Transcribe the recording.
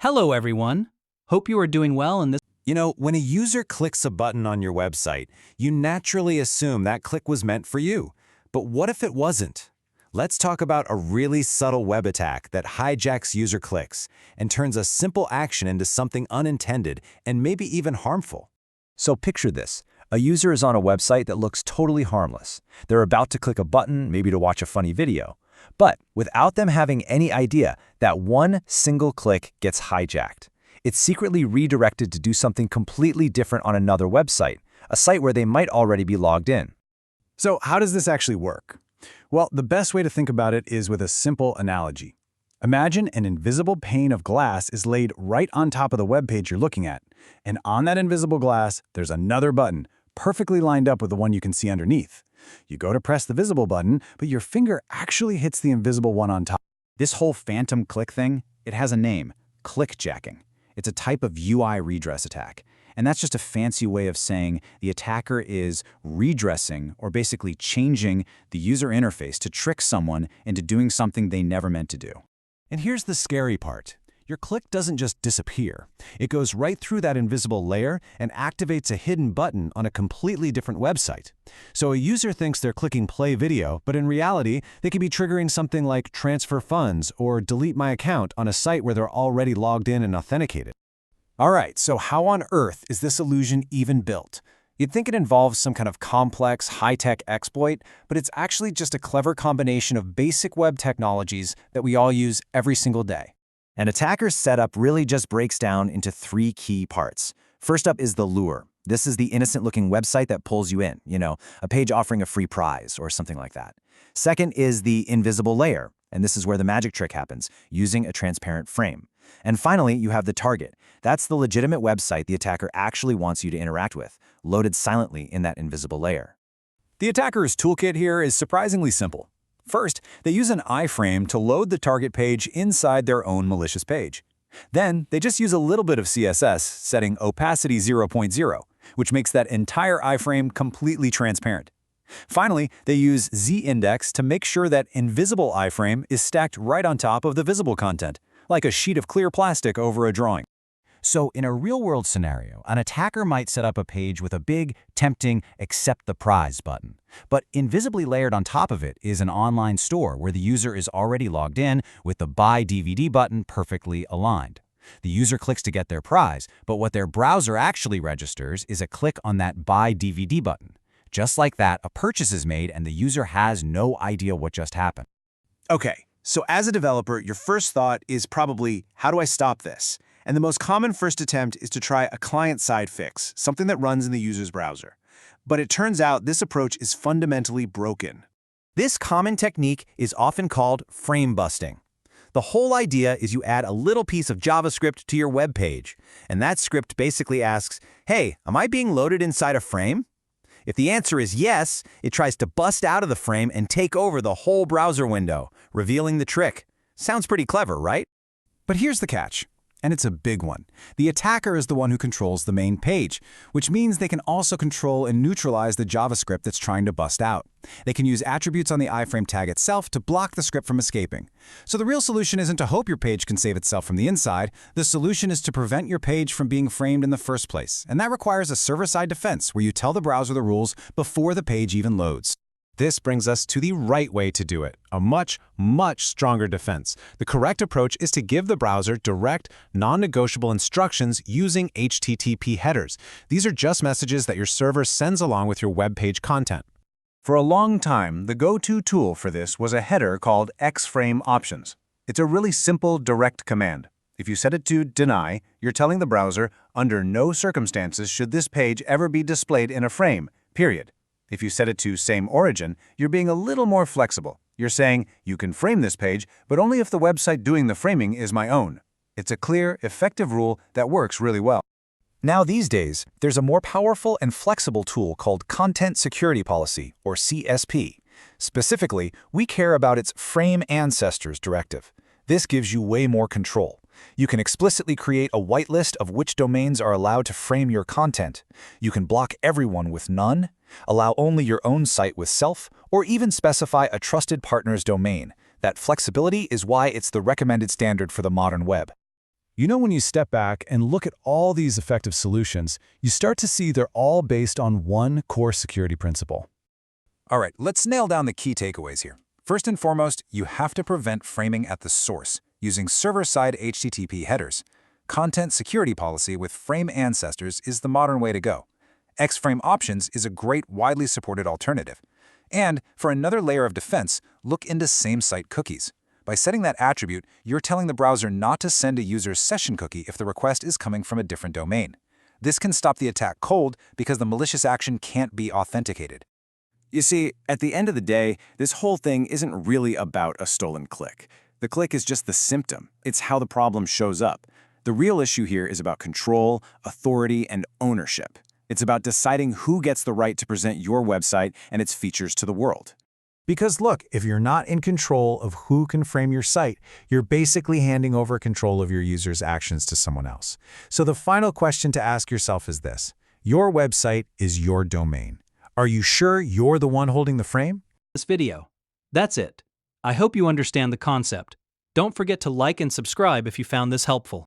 Hello, everyone. Hope you are doing well in this. When a user clicks a button on your website, you naturally assume that click was meant for you. But what if it wasn't? Let's talk about a really subtle web attack that hijacks user clicks and turns a simple action into something unintended and maybe even harmful. So picture this. A user is on a website that looks totally harmless. They're about to click a button, maybe to watch a funny video. But without them having any idea, that one single click gets hijacked. It's secretly redirected to do something completely different on another website, a site where they might already be logged in. So how does this actually work? Well, the best way to think about it is with a simple analogy. Imagine an invisible pane of glass is laid right on top of the web page you're looking at. And on that invisible glass, there's another button, perfectly lined up with the one you can see underneath. You go to press the visible button, but your finger actually hits the invisible one on top. This whole phantom click thing, it has a name, clickjacking. It's a type of UI redress attack. And that's just a fancy way of saying the attacker is redressing or basically changing the user interface to trick someone into doing something they never meant to do. And here's the scary part. Your click doesn't just disappear. It goes right through that invisible layer and activates a hidden button on a completely different website. So a user thinks they're clicking play video, but in reality, they could be triggering something like transfer funds or delete my account on a site where they're already logged in and authenticated. All right, so how on earth is this illusion even built? You'd think it involves some kind of complex, high-tech exploit, but it's actually just a clever combination of basic web technologies that we all use every single day. An attacker's setup really just breaks down into three key parts. First up is the lure. This is the innocent-looking website that pulls you in, a page offering a free prize or something like that. Second is the invisible layer, and this is where the magic trick happens, using a transparent frame. And finally, you have the target. That's the legitimate website the attacker actually wants you to interact with, loaded silently in that invisible layer. The attacker's toolkit here is surprisingly simple. First, they use an iframe to load the target page inside their own malicious page. Then, they just use a little bit of CSS, setting opacity 0.0, which makes that entire iframe completely transparent. Finally, they use z-index to make sure that invisible iframe is stacked right on top of the visible content, like a sheet of clear plastic over a drawing. So in a real-world scenario, an attacker might set up a page with a big, tempting "accept the prize" button. But invisibly layered on top of it is an online store where the user is already logged in with the Buy DVD button perfectly aligned. The user clicks to get their prize, but what their browser actually registers is a click on that Buy DVD button. Just like that, a purchase is made and the user has no idea what just happened. Okay, so as a developer, your first thought is probably, how do I stop this? And the most common first attempt is to try a client-side fix, something that runs in the user's browser. But it turns out this approach is fundamentally broken. This common technique is often called frame busting. The whole idea is you add a little piece of JavaScript to your web page, and that script basically asks, hey, am I being loaded inside a frame? If the answer is yes, it tries to bust out of the frame and take over the whole browser window, revealing the trick. Sounds pretty clever, right? But here's the catch. And it's a big one. The attacker is the one who controls the main page, which means they can also control and neutralize the JavaScript that's trying to bust out. They can use attributes on the iframe tag itself to block the script from escaping. So the real solution isn't to hope your page can save itself from the inside. The solution is to prevent your page from being framed in the first place. And that requires a server-side defense where you tell the browser the rules before the page even loads. This brings us to the right way to do it, a much, much stronger defense. The correct approach is to give the browser direct, non-negotiable instructions using HTTP headers. These are just messages that your server sends along with your web page content. For a long time, the go-to tool for this was a header called xframe options. It's a really simple, direct command. If you set it to deny, you're telling the browser, under no circumstances should this page ever be displayed in a frame, period. If you set it to same origin, you're being a little more flexible. You're saying, you can frame this page, but only if the website doing the framing is my own. It's a clear, effective rule that works really well. Now these days, there's a more powerful and flexible tool called Content Security Policy, or CSP. Specifically, we care about its Frame Ancestors directive. This gives you way more control. You can explicitly create a whitelist of which domains are allowed to frame your content. You can block everyone with none, allow only your own site with self, or even specify a trusted partner's domain. That flexibility is why it's the recommended standard for the modern web. You know, when you step back and look at all these effective solutions, you start to see they're all based on one core security principle. All right, let's nail down the key takeaways here. First and foremost, you have to prevent framing at the source using server-side HTTP headers. Content security policy with frame ancestors is the modern way to go. X-frame options is a great, widely supported alternative. And for another layer of defense, look into same-site cookies. By setting that attribute, you're telling the browser not to send a user's session cookie if the request is coming from a different domain. This can stop the attack cold because the malicious action can't be authenticated. You see, at the end of the day, this whole thing isn't really about a stolen click. The click is just the symptom. It's how the problem shows up. The real issue here is about control, authority, and ownership. It's about deciding who gets the right to present your website and its features to the world. Because look, if you're not in control of who can frame your site, you're basically handing over control of your users' actions to someone else. So the final question to ask yourself is this: your website is your domain. Are you sure you're the one holding the frame? This video. That's it. I hope you understand the concept. Don't forget to like and subscribe if you found this helpful.